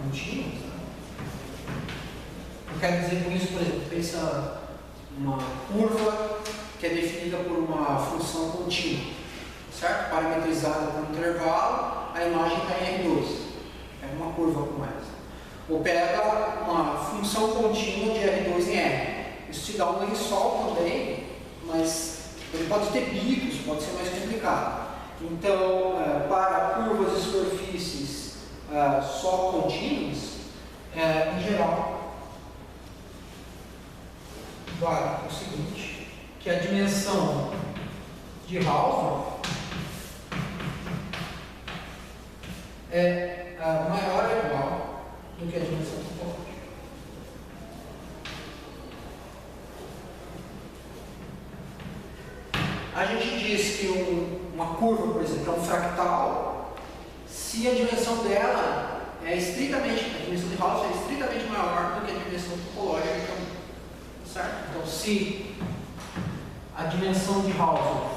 contínuas. Né? Eu quero dizer com isso, por exemplo, pensa uma curva que é definida por uma função contínua, certo? Parametrizada por um intervalo, a imagem está em R2. É uma curva como essa. Ou pega uma função contínua de R2 em R. Isso te dá um lençol também, mas ele pode ter picos, pode ser mais complicado. Então, para curvas e superfícies só contínuas, em geral, vale o seguinte, que a dimensão de Hausdorff é maior ou igual do que a dimensão topológica. A gente diz que uma curva, por exemplo, é um fractal se a dimensão dela é estritamente, a dimensão de Hausdorff é estritamente maior do que a dimensão topológica, certo? Então, se a dimensão de Hausdorff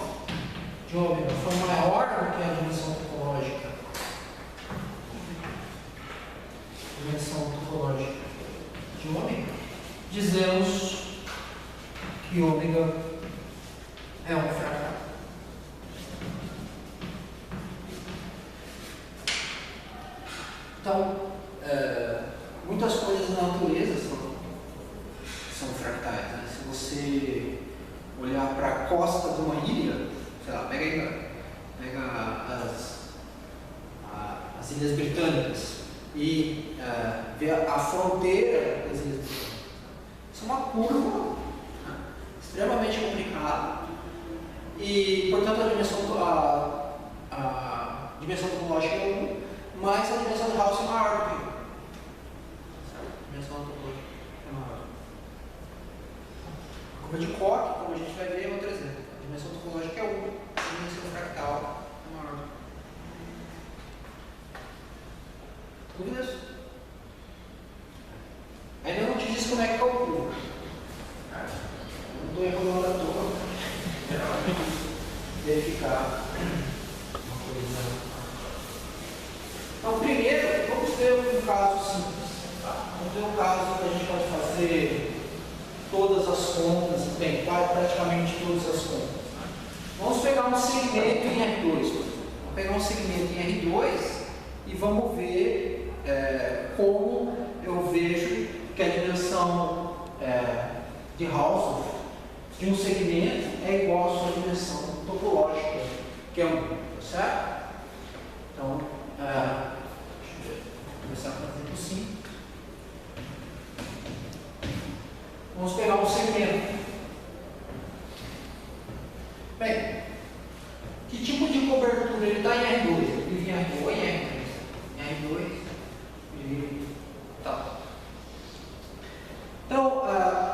de ômega for maior do que a dimensão topológica, de ômega, dizemos que ômega é um fractal. Então, muitas coisas na natureza são fractais. Né? Se você olhar para a costa de uma ilha, sei lá, pega as Ilhas Britânicas e ver a fronteira das Ilhas Britânicas. Isso é uma curva extremamente complicada e, portanto, a dimensão topológica é 1, mas a dimensão de Hausdorff é maior do que 1. A dimensão topológica é maior. A curva de Koch, como a gente vai ver, é outro exemplo. A dimensão topológica é 1, a dimensão fractal é maior. Dúvidas? Ainda não te disse como é que calcula. Não estou enrolando à toa. Verificar uma coisa. Então, primeiro, vamos ter um caso simples. Tá? Vamos ter um caso que a gente pode fazer todas as contas, bem, praticamente todas as contas. Tá? Vamos pegar um segmento em R2. Vamos pegar um segmento em R2 e vamos ver como eu vejo que a dimensão de Hausdorff de um segmento é igual à sua dimensão topológica, que é 1, certo? Então, deixa eu ver, vou começar fazendo assim. Vamos pegar um segmento. Bem, que tipo de cobertura ele está em R2? Ele vive em R2 ou em R3? Em R2 e tal. Então,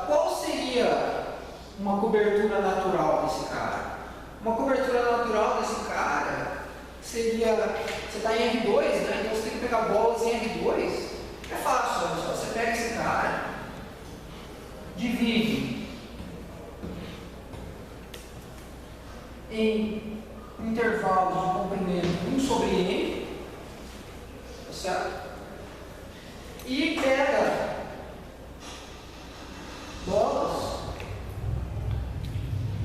qual seria uma cobertura natural desse cara? Uma cobertura natural desse cara seria, você está em R2, né? Então você tem que pegar bolas em R2. É fácil, olha só. Você pega esse cara, divide em intervalos de comprimento 1 sobre n, tá certo? E pega bolas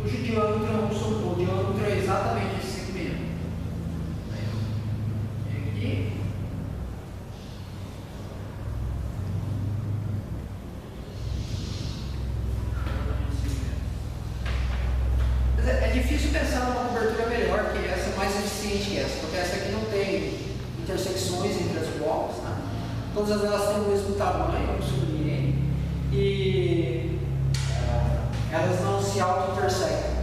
cujo diâmetro é 1 sobre o diâmetro é exatamente esse segmento. Aqui. É difícil pensar numa cobertura melhor que essa, mais eficiente que essa, porque essa aqui não tem intersecções entre as bolas, né? Todas elas têm o mesmo tamanho, 1 sobre n, e elas não se auto-intersectam,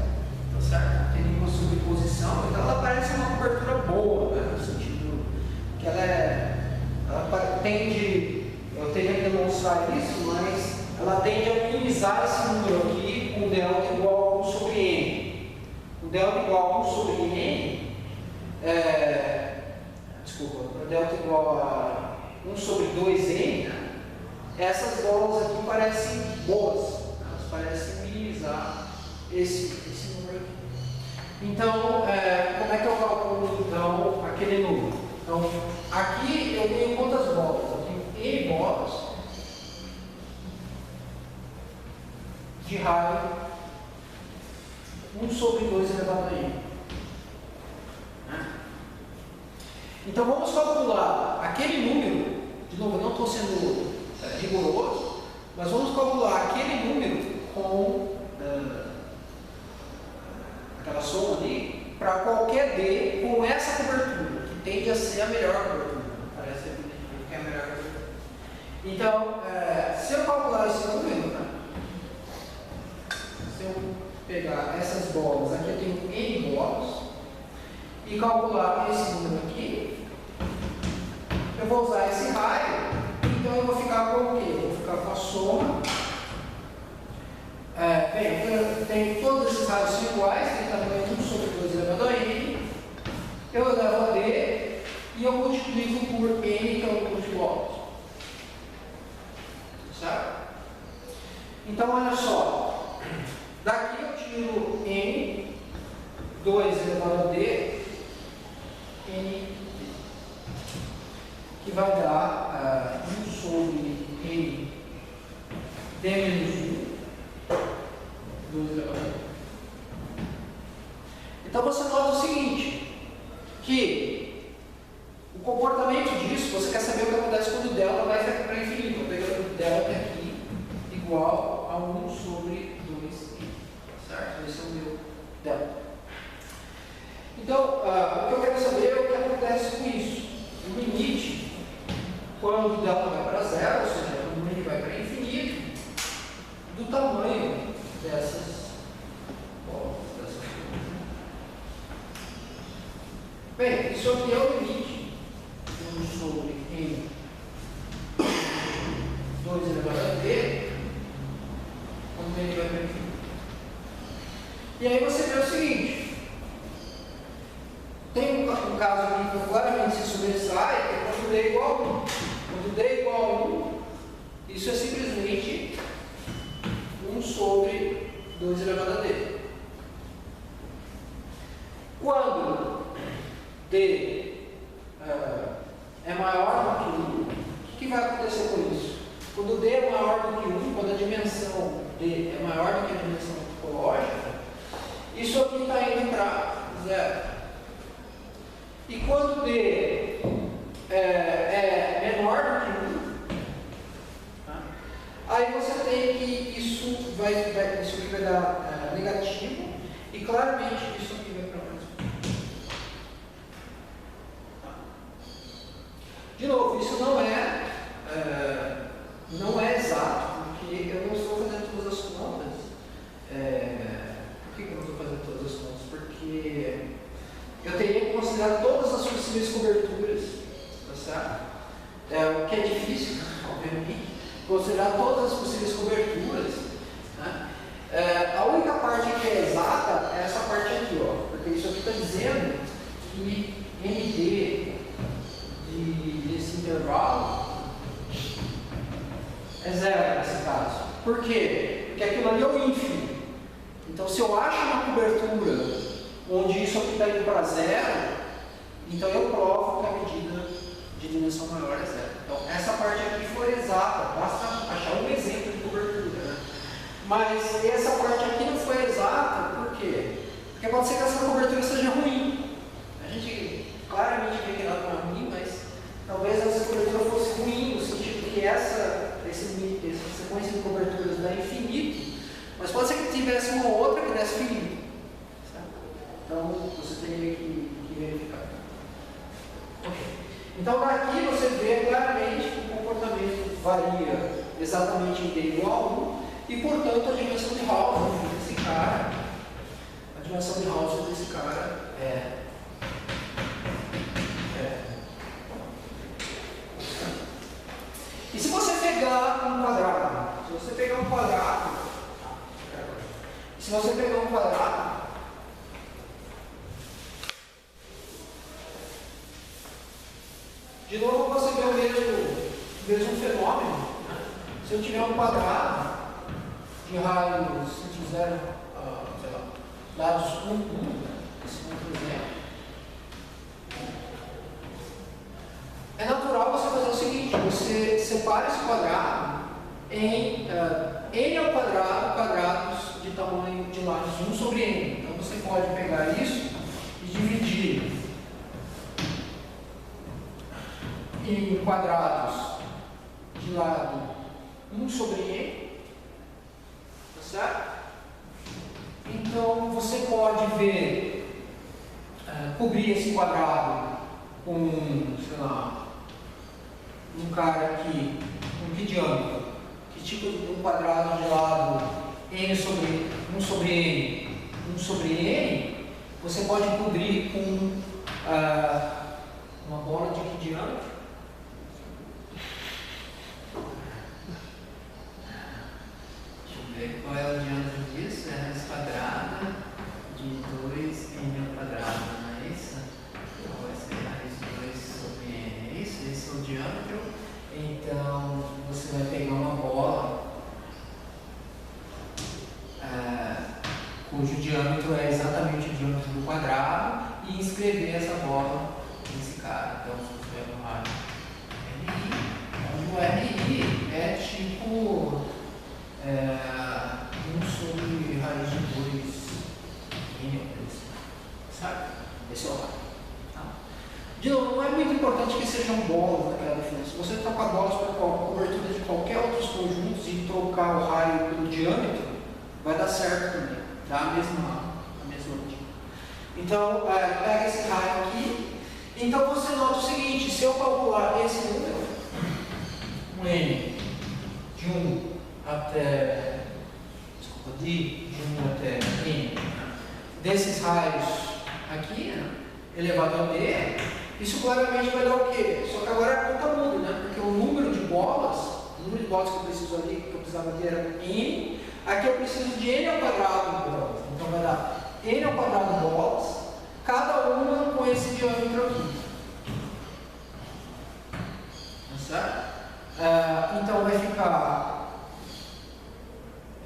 tá certo? Não tem nenhuma sobreposição, então ela parece uma cobertura boa, né? No sentido que ela tende, eu teria que demonstrar isso, mas ela tende a minimizar esse número aqui com delta igual a 1 sobre n. O delta igual a 1 sobre n, o delta igual a 1 sobre 2n, né? Essas bolas aqui parecem boas, elas parecem minimizar esse número aqui. Então, como é que eu calculo então aquele número? Então, aqui eu tenho quantas bolas? Eu tenho de raio 1 sobre 2 elevado a n. Então vamos calcular aquele número, de novo, eu não estou sendo rigoroso, mas vamos calcular aquele número com aquela soma ali, para qualquer D com essa cobertura, que tende a ser a melhor cobertura. Parece evidente que é a melhor cobertura. Então, se eu calcular esse número, né? Se eu pegar essas bolas, aqui eu tenho N bolas, e calcular esse número aqui, eu vou usar esse raio, então eu vou ficar com o quê? Eu vou ficar com a soma. Bem, eu tenho todos esses raios são iguais, tem tamanho 1 sobre 2 elevado a n, eu elevo a d e eu multiplico por n, que é o número de bolas. Certo? Então, olha só, daqui eu tiro n, 2 elevado a d, n, que vai dar 1 sobre n, d menos 1, 2 elevado a d. Então você nota o seguinte, que o comportamento disso, você quer saber o que acontece quando o delta vai para infinito. Vou pegar o delta aqui igual a 1 sobre 2i, certo? Esse é o meu delta. Então, o que eu quero saber é o que acontece com isso. O limite, quando o delta vai para zero, ou seja, quando ele vai para infinito, do tamanho dessas bolas. Bem, isso aqui é o limite de 1 sobre n 2 elevado a d, quando ele vai para infinito. E aí você vê o seguinte, tem um caso aqui que claramente se sobressai, que é quando d é igual a 1. Quando d é igual a 1, isso é simplesmente 1 sobre 2 elevado a d. Quando d é maior do que 1, o que vai acontecer com isso? Quando d é maior do que 1, quando a dimensão d é maior do que a dimensão topológica, isso aqui está indo para zero. E quando d é menor do que 1, tá? Aí você tem que isso aqui vai dar negativo, e claramente isso aqui vai para mais 1. De novo, isso não é exato, porque eu não estou fazendo todas as contas. Por que eu não estou fazendo todas as contas? Porque eu teria que considerar todas as possíveis coberturas, tá certo? O que é difícil, obviamente, considerar todas as possíveis coberturas, né? A única parte que é exata é essa parte aqui, ó, porque isso aqui está dizendo que ND desse intervalo é zero nesse caso. Por quê? Porque aquilo ali é o ínfimo. Então, se eu acho uma cobertura onde isso aqui está indo para zero, então eu provo que a medida de dimensão maior é zero. Então, essa parte aqui foi exata, basta achar um exemplo de cobertura, né? Mas essa parte aqui não foi exata, por quê? Porque pode ser que essa cobertura seja ruim. A gente claramente vê que ela não é ruim, mas talvez essa cobertura fosse ruim, no sentido que essa sequência de coberturas dá infinito, mas pode ser que tivesse uma outra que desse finito. Então, você teria que verificar. Ok. Então, daqui você vê claramente que o comportamento varia exatamente em d igual a 1, e, portanto, a dimensão de Hausdorff desse cara, é E se você pegar um quadrado, de novo você vê o mesmo fenômeno, né? Se eu tiver um quadrado de raios, se fizer, sei lá, dados 1, esse outro exemplo, é natural você fazer o seguinte: você separa esse quadrado em n ao quadrado, quadrados de tamanho de lados 1 sobre n. Então você pode pegar isso e dividir em quadrados de lado 1 sobre n, tá certo? Então você pode ver, cobrir esse quadrado com, sei lá, um cara aqui, com que diâmetro? Que tipo de um quadrado de lado n sobre 1 sobre n, 1 sobre n, você pode cobrir com uma bola de que diâmetro? Qual é o diâmetro disso? É raiz quadrada de 2n ao quadrado, não é isso? Então vai ser raiz de 2 sobre n, é isso? Esse é o diâmetro. Então você vai pegar uma bola cujo diâmetro é exatamente o diâmetro do quadrado e escrever essa bola nesse cara. Então você vai no RI, onde o RI é tipo 1 sobre raiz de 2 n, sabe? Esse é o raio. Tá? De novo, não é muito importante que sejam bolas naquela definição. Se você trocar bolas para cobertura de qualquer outros conjuntos e trocar o raio pelo diâmetro, vai dar certo também. Dá a mesma dica. Então, pega esse raio aqui. Então você nota o seguinte: se eu calcular esse número, um n de 1 até, de 1 até n, desses raios aqui, né, elevado a d, isso claramente vai dar o quê? Só que agora a conta muda, né? Porque o número de bolas que eu preciso ali, que eu precisava ter era n, aqui eu preciso de n ao quadrado bolas. Então vai dar n ao quadrado bolas, cada uma com esse diâmetro aqui. Tá certo? Então vai ficar.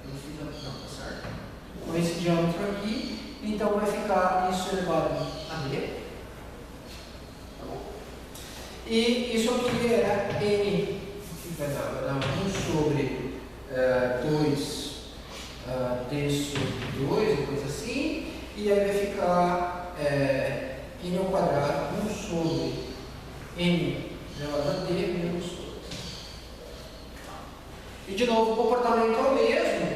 Tá certo? Com esse diâmetro aqui, então vai ficar isso elevado a d. Tá bom? E isso aqui é n, que vai dar 1 sobre 2 d sobre 2, coisa assim, e aí vai ficar n ao quadrado 1 sobre n elevado a d menos 2. E de novo o comportamento é o mesmo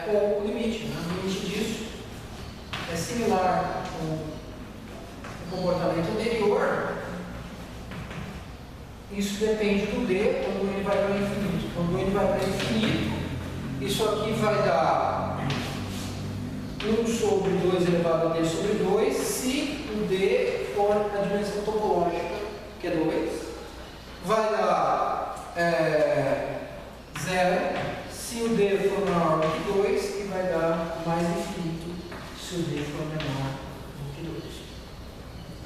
com o limite. Né? O limite disso é similar com o comportamento anterior. Isso depende do d quando ele vai para infinito. Quando ele vai para infinito, isso aqui vai dar 1 sobre 2 elevado a d sobre 2, se o d for a dimensão topológica, que é 2. Vai dar 0 se o d for maior do que 2 e vai dar mais infinito se o d for menor do que 2.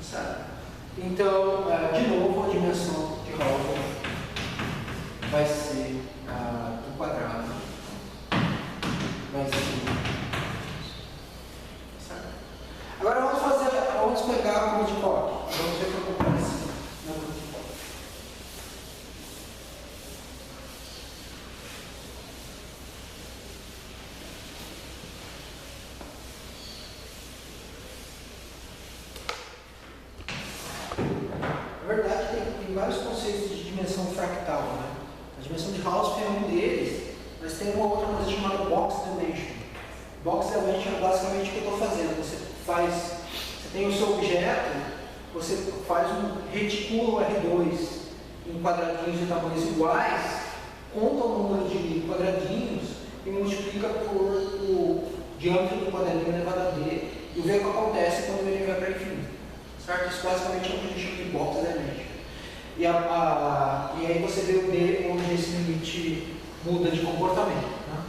Certo? Então, de novo, a dimensão de Hauser vai ser do quadrado. Vai ser. Certo? Agora vamos pegar a curva de Koch. Vamos ver o que acontece na curva de Koch. Na verdade, tem vários conceitos de dimensão fractal. Né? A dimensão de Hausdorff é um deles, mas tem uma outra coisa chamada box dimension. Box dimension é basicamente o que eu estou fazendo. Você tem o seu objeto, você reticula o R2 em quadradinhos de tamanhos iguais, conta o número de quadradinhos e multiplica por o diâmetro do quadradinho elevado a d e vê o que acontece quando ele vai para infinito. Certo? Isso basicamente é o que a gente chama de box dimension. E aí você vê o d onde esse limite muda de comportamento. Né?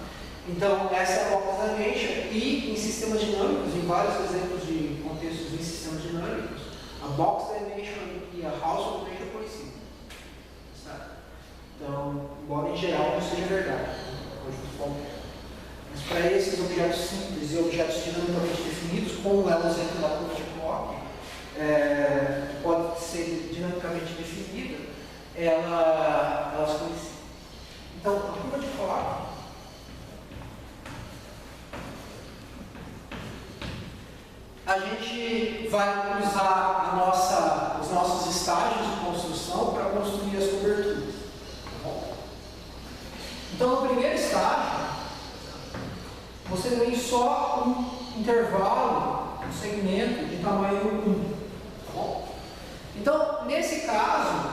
Então, essa é a box dimension. E em sistemas dinâmicos, em vários exemplos de contextos em sistemas dinâmicos, a box dimension e a Hausdorff dimension é conhecida. Certo? Então, embora em geral não seja verdade. Mas para esses objetos simples e objetos dinamicamente definidos, como é o exemplo da curva de Koch, que pode ser dinamicamente definida, elas coincidem. Então, a curva de Koch a gente vai usar os nossos estágios de construção para construir as coberturas. Tá bom? Então, no primeiro estágio, você tem só um intervalo, um segmento de tamanho 1. Tá bom? Então, nesse caso,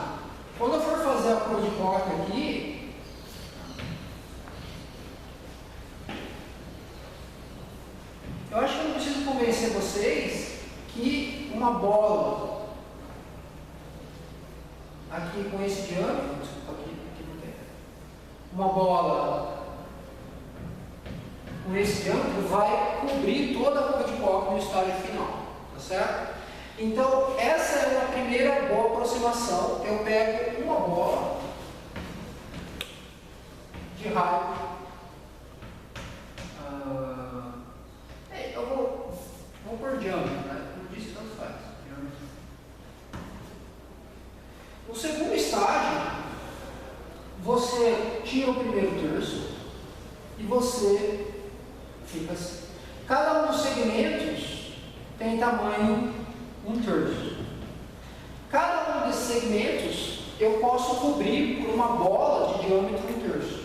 quando eu for fazer a cor de corte aqui, eu acho que eu não preciso convencer vocês que uma bola aqui com esse diâmetro, desculpa, aqui não tem, uma bola com esse diâmetro vai cobrir toda a cor de coque no estágio final, tá certo? Então, essa é a primeira boa aproximação. Eu pego uma bola de raio. Eu vou por diâmetro, né? Como disse, tanto faz. No segundo estágio, você tira o primeiro terço e você fica assim. Cada um dos segmentos tem tamanho 1/3. Cada um desses segmentos eu posso cobrir por uma bola de diâmetro 1/3.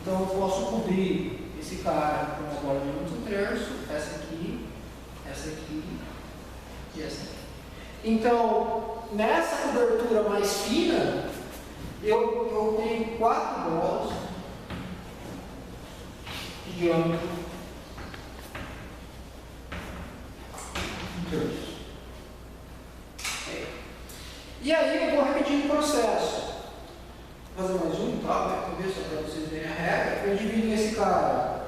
Então eu posso cobrir esse cara com uma bola de diâmetro 1/3, essa aqui e essa aqui. Então, nessa cobertura mais fina, eu tenho 4 bolas de diâmetro 1/3. E aí eu vou repetindo o processo. Vou fazer mais um, tá? Só para vocês verem a regra. Eu divido esse cara.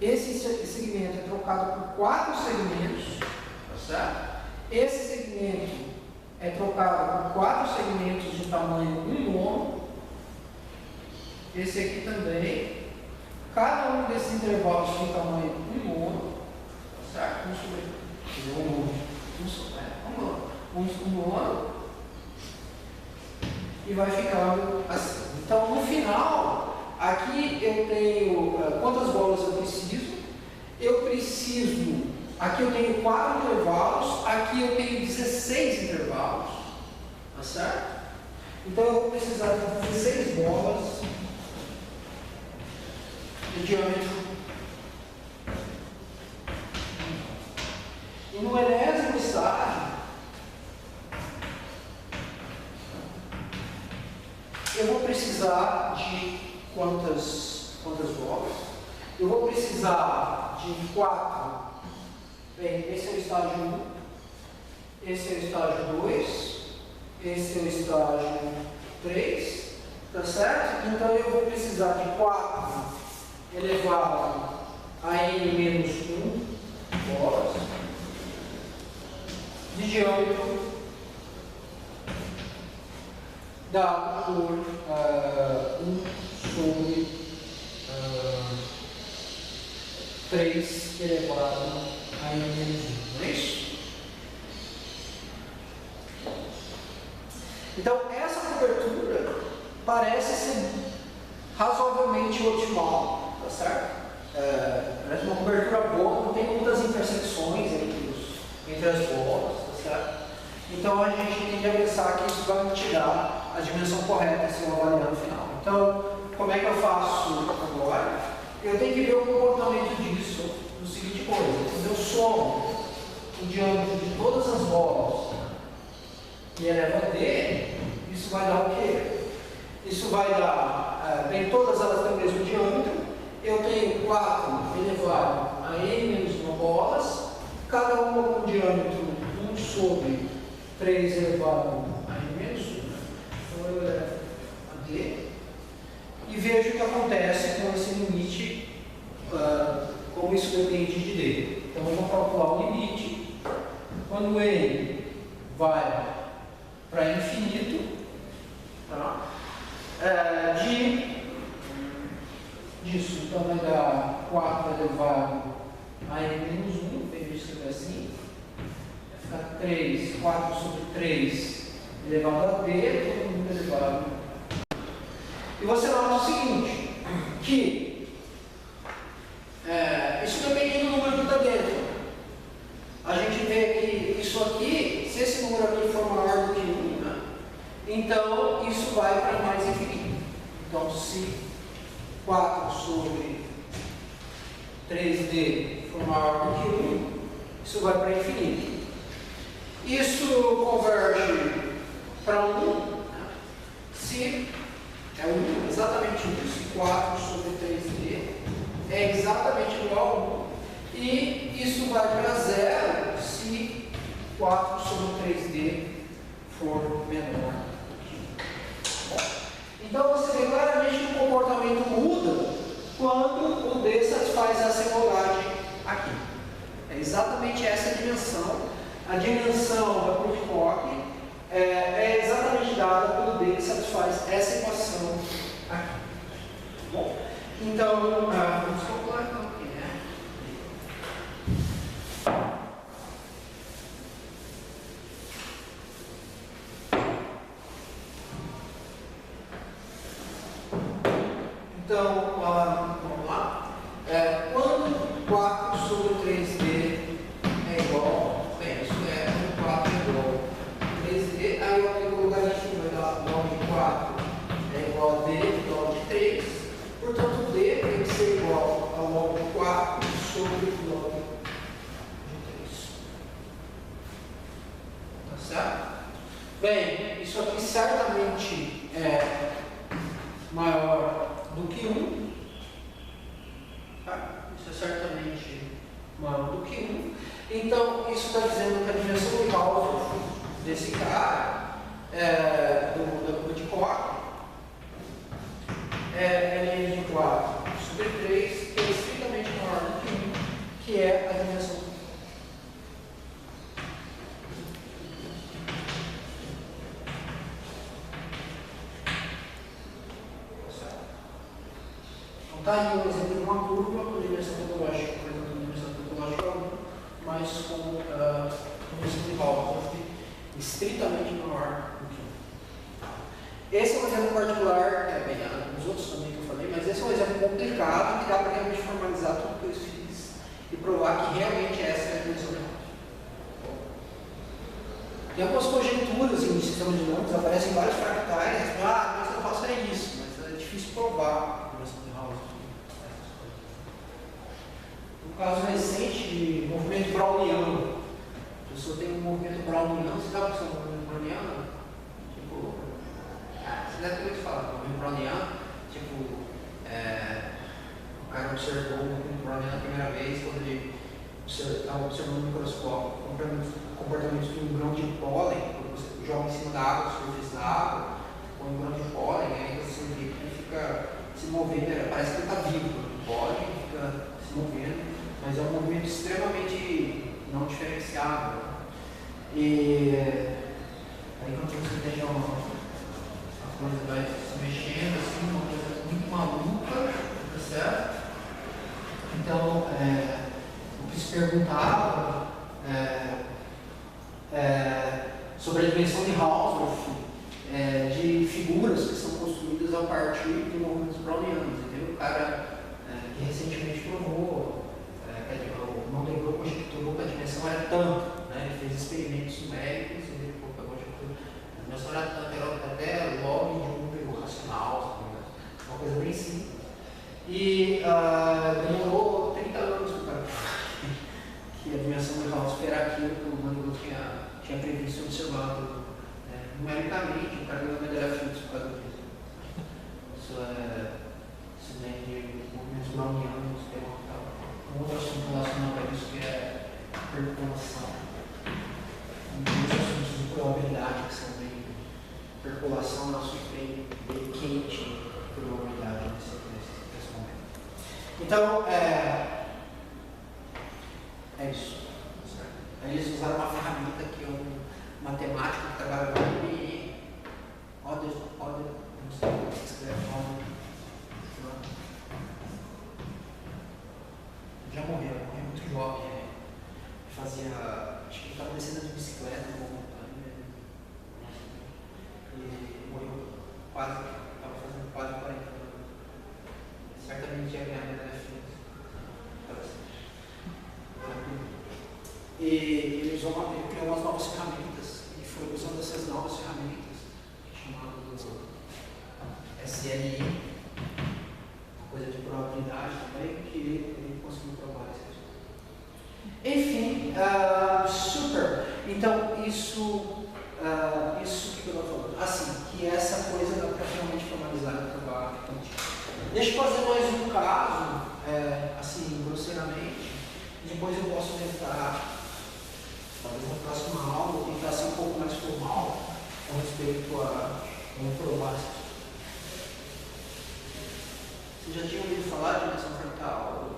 Esse segmento é trocado por 4 segmentos, tá certo? Esse segmento é trocado por 4 segmentos de tamanho 1 mono. Esse aqui também. Cada um desses intervalos tem tamanho 1 mono, tá certo? Um mono. E vai ficando assim. Então, no final, aqui eu tenho quantas bolas eu preciso. Aqui eu tenho 4 intervalos, aqui eu tenho 16 intervalos, tá certo? Então eu vou precisar de 16 bolas de diâmetro. E no enésimo estágio, eu vou precisar de quantas bolas? Eu vou precisar de 4. Bem, esse é o estágio 1, esse é o estágio 2, esse é o estágio 3, tá certo? Então eu vou precisar de 4 elevado a n menos 1 bolas de diâmetro dado por 1 sobre 3 elevado a n menos 1, não é isso? Então, essa cobertura parece ser razoavelmente otimal, tá certo? Parece uma cobertura boa, não tem muitas intersecções entre as bolas, tá certo? Então, a gente tem que pensar que isso vai me tirar a dimensão correta se eu avaliar no final. Então, como é que eu faço agora? Eu tenho que ver o comportamento disso no seguinte coisa. Quando eu somo o diâmetro de todas as bolas e elevo a D, isso vai dar o quê? Isso vai dar, bem, todas elas têm o mesmo diâmetro. Eu tenho 4 elevado a n menos 1 bolas, cada uma com diâmetro 1 sobre 3 elevado a n menos 1. Então eu elevo a D e vejo o que acontece com esse limite, como isso depende de D. Então eu vou calcular o limite. Quando ele vai para infinito, tá? Disso, então vai dar 4 elevado a n menos 1, vejo isso assim. Vai ficar 3, 4 sobre 3 elevado a D, todo mundo elevado. E você nota o seguinte, que isso depende do número que está dentro. A gente Então, isso vai para mais infinito. Então, se 4 sobre 3D for maior do que 1, isso vai para infinito. Isso converge para 1, se é 1, exatamente isso, 4 sobre 3D é exatamente igual a 1, e isso vai para 0 se 4 sobre 3D for menor do que 1. Então você vê claramente que o comportamento muda quando o D satisfaz essa igualdade aqui. É exatamente essa dimensão. A dimensão da curva de Koch é exatamente dada pelo D que satisfaz essa equação aqui. Bom, então, vamos calcular então aqui, né? Então, vamos lá. Quando 4 sobre 3D é igual, bem, isso é 4 é igual a 3D, aí eu aplico o logaritmo, vai dar log de 4 é igual a D log de 3, portanto D tem que ser igual a log de 4 sobre log de 3. Tá certo? Bem, isso aqui certamente é maior do que 1, tá? Isso é certamente maior do que 1. Então, isso está dizendo que a dimensão de Hausdorff desse cara, da curva de Koch, é N de 4 sobre 3, que é estritamente maior do que 1, que é a dimensão. Está aí um exemplo de uma curva com dimensão topológica, portanto, dimensão topológica 1, mas com dimensão de Hausdorff estritamente menor do que 1. Esse é um exemplo particular, bem, os outros também que eu falei, mas esse é um exemplo complicado que dá para realmente formalizar tudo que eu fiz e provar que realmente essa é a dimensão de Hausdorff. Tem algumas conjecturas em sistemas dinâmicos, aparecem vários fractais, a dimensão de Hausdorff é isso, mas é difícil provar. No caso recente de movimento browniano, a pessoa tem um movimento browniano, você sabe o que é um movimento browniano? Tipo, você deve ter ouvido falar do movimento browniano, tipo, o cara observou o movimento browniano a primeira vez quando ele estava observando no microscópio comportamentos de um grão de pólen, quando você joga em cima da água, superfície da água, ou um grão de pólen, aí você vê que ele fica se movendo, parece que ele está vivo, o pólen fica se movendo, mas é um movimento extremamente não diferenciado. E aí quando você tem a coisa vai se mexendo, assim, uma coisa muito maluca, tá certo? Então, o que se perguntava sobre a dimensão de Hausdorff, de figuras que são construídas a partir de movimentos brownianos. Entendeu? O cara que recentemente provou, conjecturou que a dimensão era tanto, né? Ele fez experimentos numéricos e ele pegou a dimensão era tanto, era até log de um número racional, uma coisa bem simples. E demorou 30 anos para que a dimensão de Hausdorff era aquilo que o Mandelbrot tinha previsto observado numericamente. O cara ganhou medalha Fields por causa disso. Isso vem de movimentos brownianos, tem um outro assunto relacionado a isso que é percolação. Muitos assuntos de probabilidade que são bem. Percolação é um assunto bem quente, probabilidade nesse momento. Então, é isso. Aí eles usaram uma ferramenta que é um matemático que trabalha com IBM. Não sei como se escreve o nome. Já morreu muito jovem. Fazia. Acho que ele estava descendo de bicicleta numa montanha. E morreu quase. Estava fazendo quase 40 anos. Certamente ia ganhar a medalha Fields. E ele criou umas novas ferramentas. E foi usando essas novas ferramentas que chamavam SLI, coisa de probabilidade também, que ele conseguiu provar isso. Enfim, super. Então, isso que eu estou falando. Assim, que essa coisa dá para realmente formalizar e provar quântica. Deixa eu fazer mais um caso, assim, grosseiramente, e depois eu posso tentar, talvez na próxima aula, tentar ser um pouco mais formal com respeito a como provar isso. Vocês já tinham ouvido falar de dimensão fractal?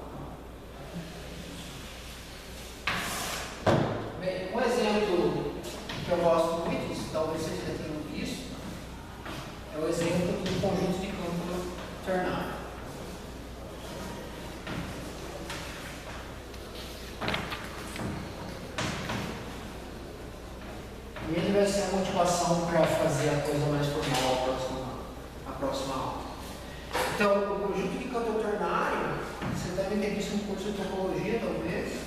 Bem, um exemplo que eu gosto muito, isso talvez vocês já tenham visto, é o exemplo do conjunto de campo ternário. E ele vai ser a motivação para fazer a coisa mais formal a próxima aula. Então, o conjunto de campo ternário, você deve ter visto no curso de topologia, talvez.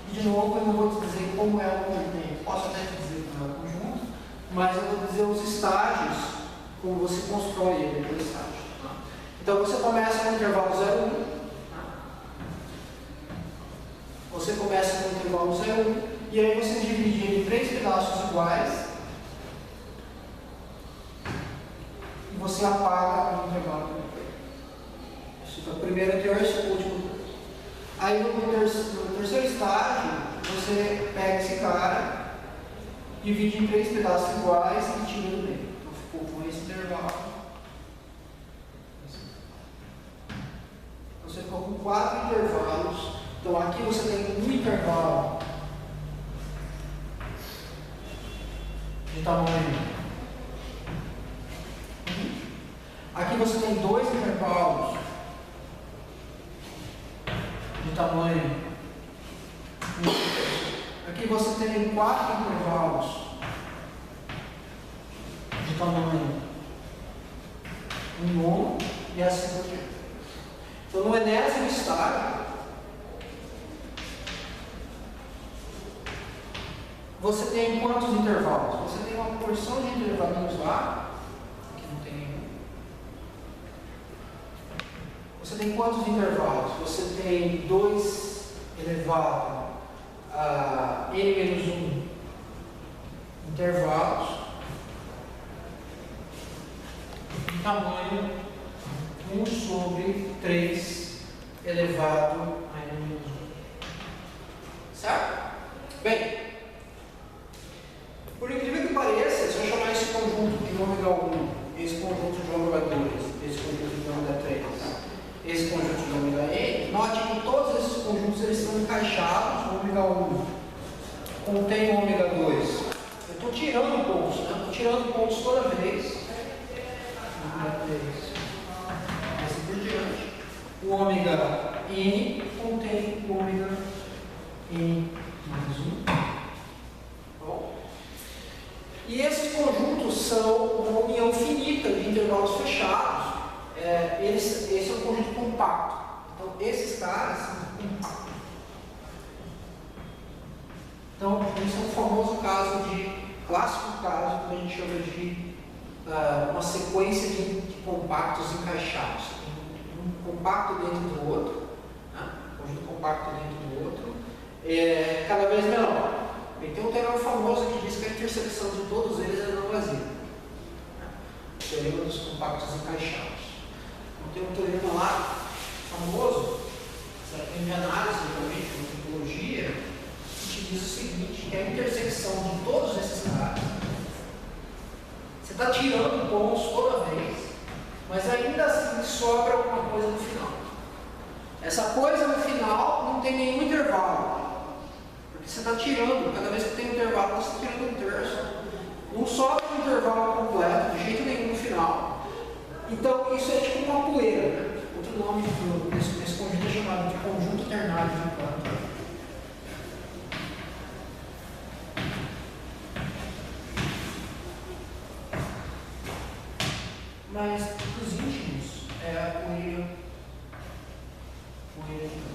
E, de novo, eu não vou te dizer como é o conjunto. Posso até te dizer como é o conjunto, mas eu vou dizer os estágios, como você constrói ele, aquele estágio. Tá? Então, você começa no intervalo 0,1. Tá? Você começa no intervalo 0,1. E aí você divide ele em 3 pedaços iguais. E você apaga o intervalo. Isso é o primeiro terço, o último terço. Aí no terceiro estágio, você pega esse cara, divide em 3 pedaços iguais e tira do meio. Então ficou com esse intervalo. Você ficou com 4 intervalos. Então aqui você tem um intervalo de tamanho. Aqui você tem 2 intervalos de tamanho. Aqui você tem 4 intervalos de tamanho 1 e assim por diante. Então no enésimo estágio, você tem quantos intervalos? Você tem uma porção de intervalos lá, aqui não tem nenhum. Você tem quantos intervalos? Você tem 2 elevado a n-1 intervalos de tamanho 1 sobre 3 elevado a n-1. Certo? Bem, por incrível que pareça, se eu chamar esse conjunto de ômega 1, esse conjunto de ômega 2, esse conjunto de ômega 3, esse conjunto de ômega n, note que todos esses conjuntos eles estão encaixados. O ômega 1 contém o ômega 2. Eu estou tirando pontos, né? Estou tirando pontos toda vez. Ômega 3. Assim por diante. O ômega n contém o ômega n mais 1. E esses conjuntos são uma união finita de intervalos fechados. Esse é um conjunto compacto. Então, esses caras são compactos. Então, esse é um famoso clássico caso que a gente chama de uma sequência de compactos encaixados. Um compacto dentro do outro, né? Um conjunto compacto dentro do outro, cada vez menor. E tem um teorema famoso que diz que a intersecção de todos eles é não vazia. O teorema dos compactos encaixados. Então, tem um teorema lá famoso, você aprende análise, realmente, de topologia, que te diz o seguinte, que a intersecção de todos esses caras, você está tirando pontos toda vez, mas ainda assim sobra alguma coisa no final. Essa coisa no final não tem nenhum intervalo. Você está tirando, cada vez que tem um intervalo, você está tirando um terço. Não sobra um intervalo completo, de jeito nenhum no final. Então, isso é tipo uma poeira. Né? Outro nome desse conjunto é chamado de conjunto ternário de Plancton. Mas, para os íntimos, é a poeira de Plancton.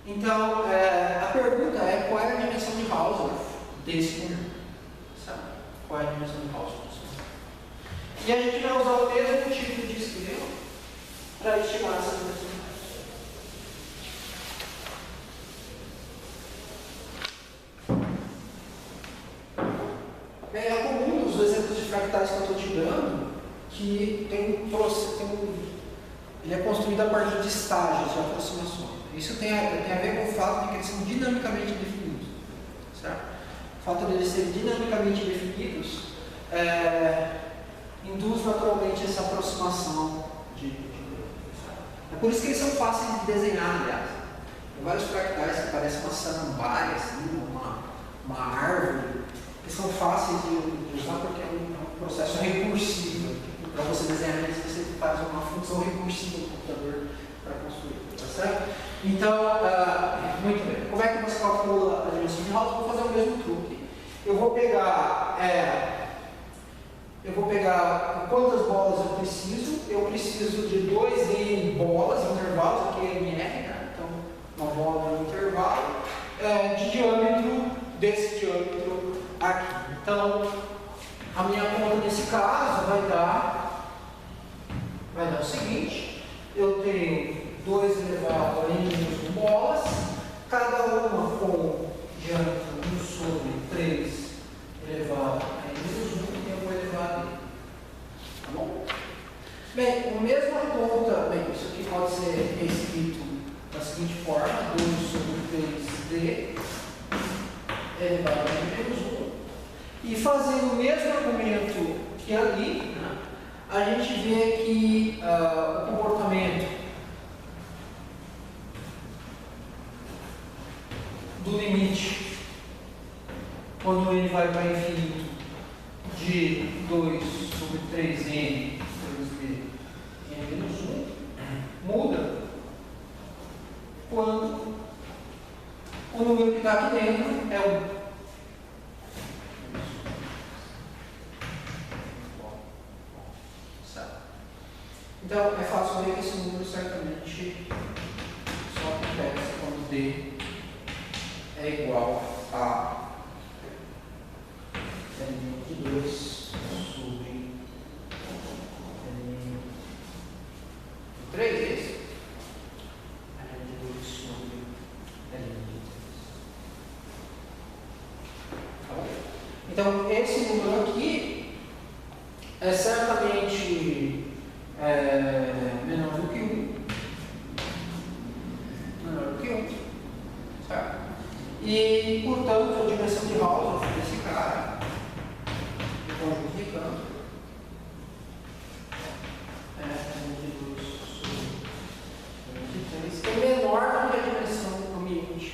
Então, a pergunta é qual desse conjunto. Sabe? Qual é a dimensão de Hausdorff? E a gente vai usar o mesmo tipo de esquema para estimar essa dimensão de Hausdorff. É comum os exemplos de fractais que eu estou te dando que ele é construído a partir de estágios de aproximação. Isso tem a ver com o fato de que eles são dinamicamente definidos. Certo? O fato de eles serem dinamicamente definidos induz naturalmente essa aproximação É por isso que eles são fáceis de desenhar, aliás. Tem vários fractais que parecem uma samambaia, assim, uma árvore, que são fáceis de usar porque é um processo recursivo. Para você desenhar eles, você faz uma função recursiva do computador para construir, tá certo? Então, muito bem. Como é que você calcula a dimensão de Hausdorff? Vou fazer o mesmo truque. Eu vou pegar quantas bolas eu preciso. Eu preciso de 2n bolas, intervalos, aqui é mr, né? Então, uma bola no intervalo, de diâmetro desse diâmetro aqui. Então, a minha conta nesse caso vai dar o seguinte: eu tenho 2 elevado a n-1 bolas, cada uma com diâmetro 1 sobre 3 elevado a n-1 e eu vou elevar a tá bom? Bem, a mesma conta, isso aqui pode ser escrito da seguinte forma: 2 sobre 3d elevado a n-1. E fazendo o mesmo argumento que ali, né, a gente vê que o comportamento do limite, quando ele vai para infinito, de 2 sobre 3n, 3d, n-1, muda quando o número que está aqui dentro é 1. Então, é fácil ver que esse número certamente só acontece quando D é igual a N de 2 sobre N de 3, é isso? N de 2 sobre N de 3. Tá bom? Então, esse número aqui é certamente menor do que 1. Menor do que 1. Certo? E, portanto, a dimensão de Hausdorff desse cara, do conjunto de campo, de 2 sobre 3, é menor do que a dimensão ambiente.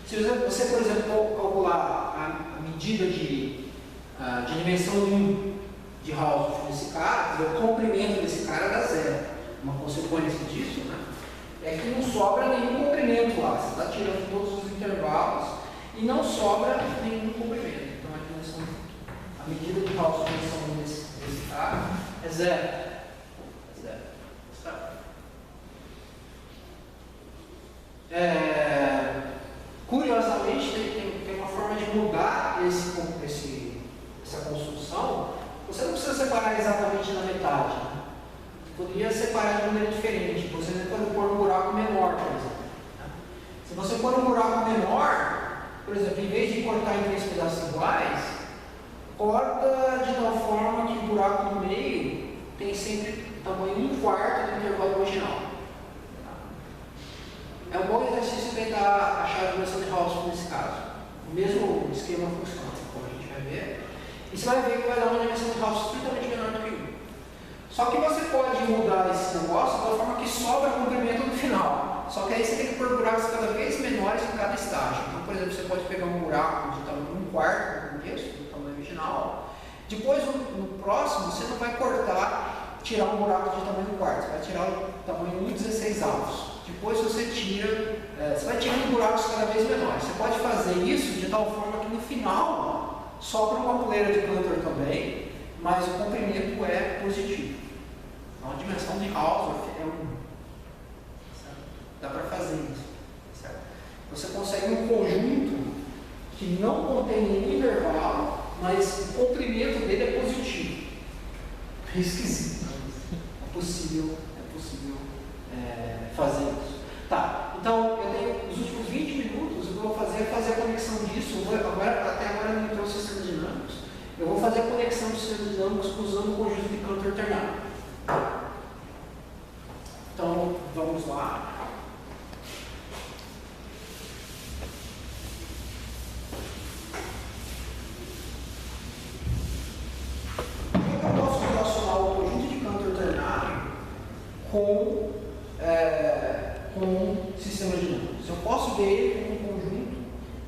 Se você, por exemplo, calcular a medida de dimensão 1 de Hausdorff desse cara, o comprimento desse cara dá 0. Uma consequência disso, né, é que não sobra nenhum comprimento lá. Você está tirando todos os intervalos e não sobra nenhum comprimento. Então a medida de Hausdorff desse cara é 0. É 0. Curiosamente, tem uma forma de mudar essa construção. Você não precisa separar exatamente na metade. Né? Poderia separar de maneira diferente. Você pode pôr um buraco menor, por exemplo. Se você pôr um buraco menor, por exemplo, em vez de cortar em 3 pedaços iguais, corta de tal forma que o buraco no meio tem sempre o tamanho 1/4 do intervalo original. É um bom exercício tentar achar a dimensão de Hausdorff nesse caso. O mesmo esquema funciona, como a gente vai ver. E você vai ver que vai dar uma dimensão de Hausdorff estritamente menor do que 1. Só que você pode mudar esse negócio de forma que sobra comprimento no final. Só que aí você tem que pôr buracos cada vez menores em cada estágio. Então, por exemplo, você pode pegar um buraco de tamanho 1/4 do começo, do tamanho original. Depois, no próximo, você não vai tirar um buraco de tamanho 1/4. Você vai tirar o tamanho 1/16. Depois você você vai tirando buracos cada vez menores. Você pode fazer isso de tal forma que no final sobra uma poleira de Cantor também, mas o comprimento é positivo. Então a dimensão de Hausdorff é 1. Dá para fazer isso. Certo? Você consegue um conjunto que não contém nenhum intervalo, mas o comprimento dele é positivo. É esquisito, mas é possível fazer isso. Tá, então eu tenho os últimos 20 minutos, eu vou fazer a conexão disso. Até agora não entrou os sistemas dinâmicos. Eu vou fazer a conexão dos sistemas dinâmicos usando o conjunto de canto alternado. Então, vamos lá. Como eu posso relacionar o conjunto de canto alternado com sistema dinâmico? Eu posso ver ele como um conjunto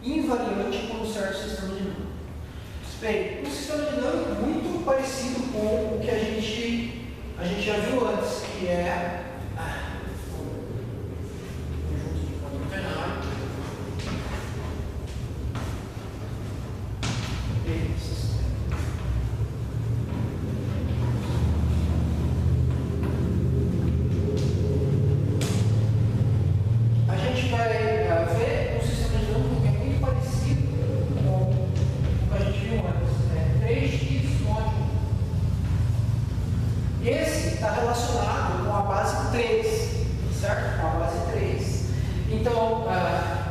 invariante com um certo sistema dinâmico. Bem, um sistema dinâmico muito parecido com o que a gente já viu antes, que é conjunto de canto alternado e sistema. A gente vai ver um sistema dinâmico que é muito parecido com o que a gente viu antes, 3x mod 1. Esse está relacionado com a base 3, certo? Com a base 3. Então,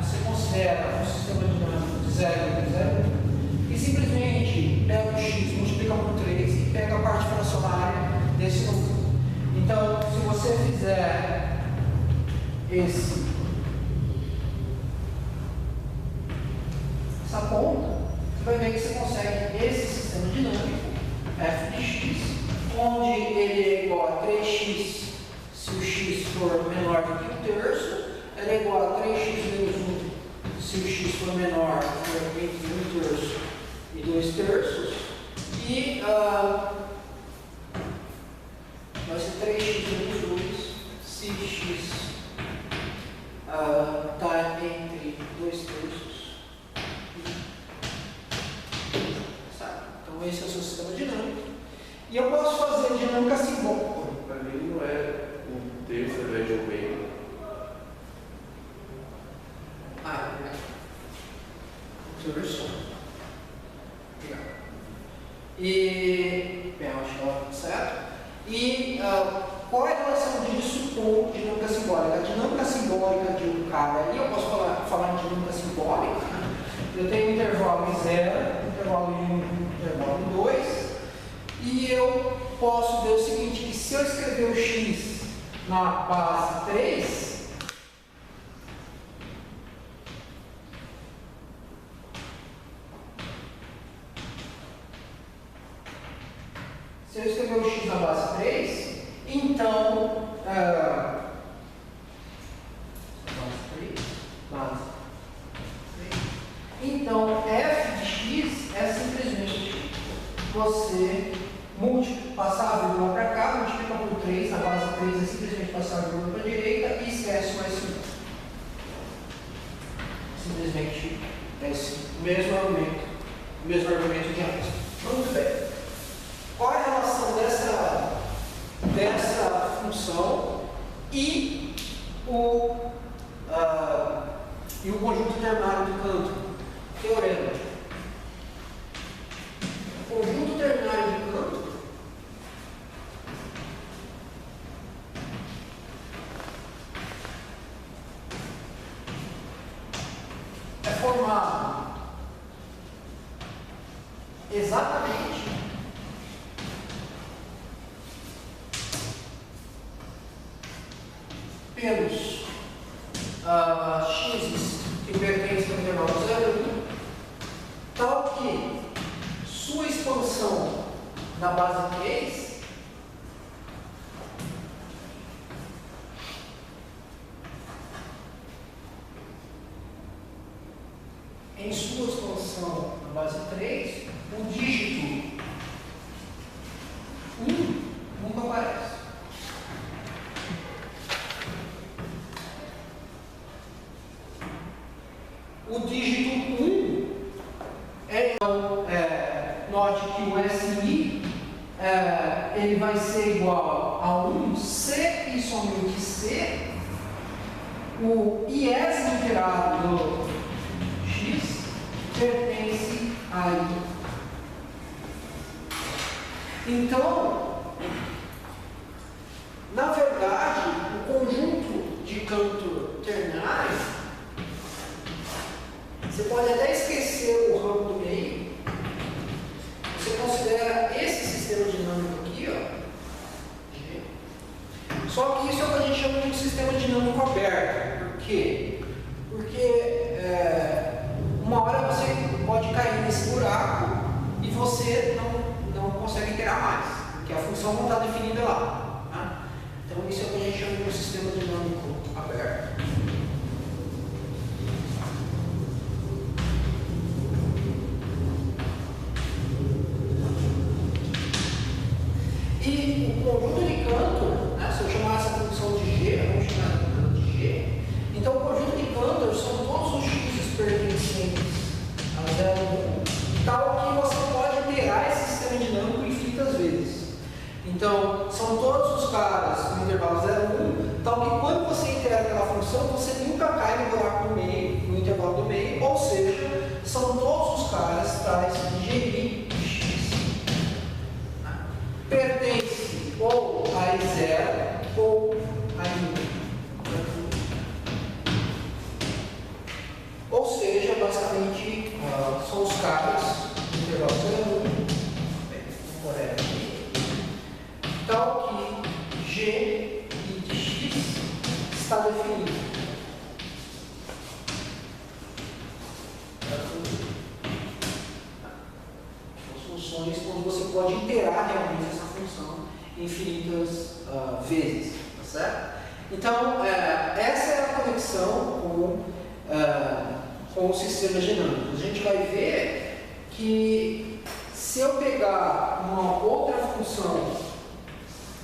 você considera um sistema dinâmico de 0 e 0 e simplesmente pega o x, multiplica por 3 e pega a parte fracionária desse número. Então, se você fizer essa conta, você vai ver que você consegue esse sistema dinâmico, f de x, onde ele é igual a 3x se o x for menor do que 1/3, ele é igual a 3x menos 1 se o x for menor entre 1/3 e 2/3, e vai ser 3x menos 2 se x está entre 2/3. Então esse é o seu sistema dinâmico. E eu posso fazer dinâmica simbólica. Para mim não é um terço ao invés de um meio. Observação. Legal. E, bem, acho que ela está certo. E qual é a relação disso com dinâmica simbólica? A dinâmica simbólica de um cara, aí eu posso falar em dinâmica simbólica, né? Eu tenho um intervalo em 0, um intervalo em 1, um intervalo em 2, e eu posso ver o seguinte, que se eu escrever o x na base 3, se eu escrever o x na base 3, então então f de x é simplesmente você passar a vírgula para cá, multiplica por 3, na base 3 é simplesmente passar a vírgula para a direita e esquece o S1. Simplesmente esse mesmo argumento de antes. Muito bem. Qual é a relação dessa função e o conjunto ternário de Cantor? Teorema. O conjunto ternário de Cantor é formado exatamente pelos x que pertencem ao intervalo 0 e 1, tal que sua expansão na base 3 em sua expansão na base 3, o dígito 1 nunca aparece. O dígito 1 note que o SI ele vai ser igual a 1 se e somente se o IS integrado do x pertence a I. Então, na verdade, o conjunto de Cantor terminais, você pode até esquecer o ramo do meio. Você considera esse sistema dinâmico aqui, ó. Só que isso é o que a gente chama de um sistema dinâmico aberto. Por quê? Porque uma hora você pode cair nesse buraco e você não consegue iterar mais, porque a função não está definida lá. Tá? Então isso é o que a gente chama de um sistema dinâmico aberto. E o conjunto de Cantor, né, se eu chamar essa função de G, vamos chamar de G, então o conjunto de Cantor são todos os x pertencentes a 0, 1, tal que você pode iterar esse sistema dinâmico infinitas vezes. Então, são todos os caras no intervalo 0, 1, tal que quando você iterar aquela função, você nunca cai no buraco do meio, no intervalo do meio, ou seja, são todos os caras tais de GI de x. Pertence ou a I0 ou a I1. Ou seja, basicamente, são os caras do intervalo 0, 1, por aqui, tal que G de x está definido. As funções onde você pode iterar realmente essa função infinitas vezes, tá certo? Então, essa é a conexão com os sistemas dinâmicos. A gente vai ver que se eu pegar uma outra função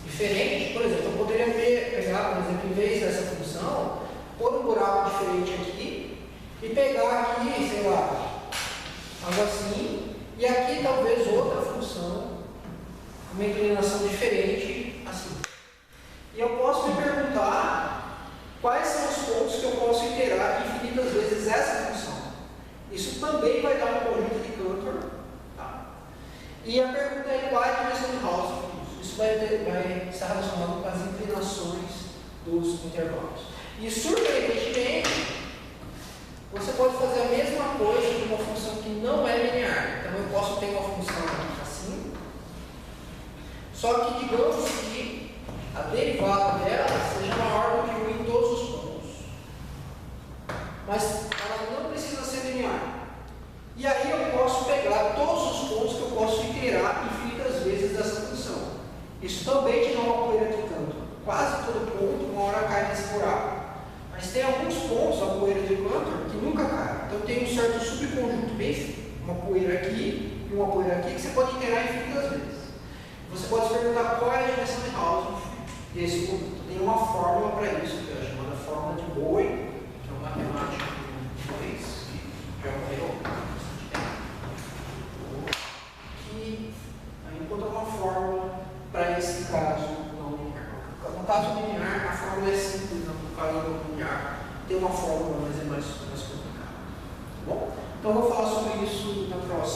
diferente, por exemplo, eu poderia pegar, por exemplo, em vez dessa função, pôr um buraco diferente aqui e pegar aqui, sei lá, algo assim, e aqui talvez outra função, uma inclinação diferente, assim. E eu posso me perguntar quais são os pontos que eu posso iterar infinitas vezes essa função. Isso também vai dar um conjunto de Cantor. Tá? E a pergunta é qual é a dimensão de Hausdorff. Isso vai estar relacionado com as inclinações dos intervalos. E surpreendentemente, você pode fazer a mesma coisa com uma função que não é linear. Então eu posso ter uma função assim, só que digamos que a derivada dela seja maior do que 1 em todos os pontos. Mas ela não precisa ser linear. E aí eu posso pegar todos os pontos que eu posso iterar infinitas vezes dessa função. Isso também te dá uma poeira de Cantor. Quase todo ponto, uma hora cai nesse buraco. Mas tem alguns pontos da poeira de Cantor que nunca cai. Então tem um certo subconjunto bem, uma poeira aqui e uma poeira aqui, que você pode iterar infinitas vezes. Você pode se perguntar qual é a dimensão de Hausdorff desse conjunto. Tem uma fórmula para isso, que é chamada fórmula de Bowen, que é um matemático inglês, que já morreu. Que encontra uma fórmula para esse caso não linear. No caso linear, a fórmula é simples, no caso não linear, tem uma fórmula, mas é mais complicada. Tá bom? Então eu vou falar sobre isso na próxima.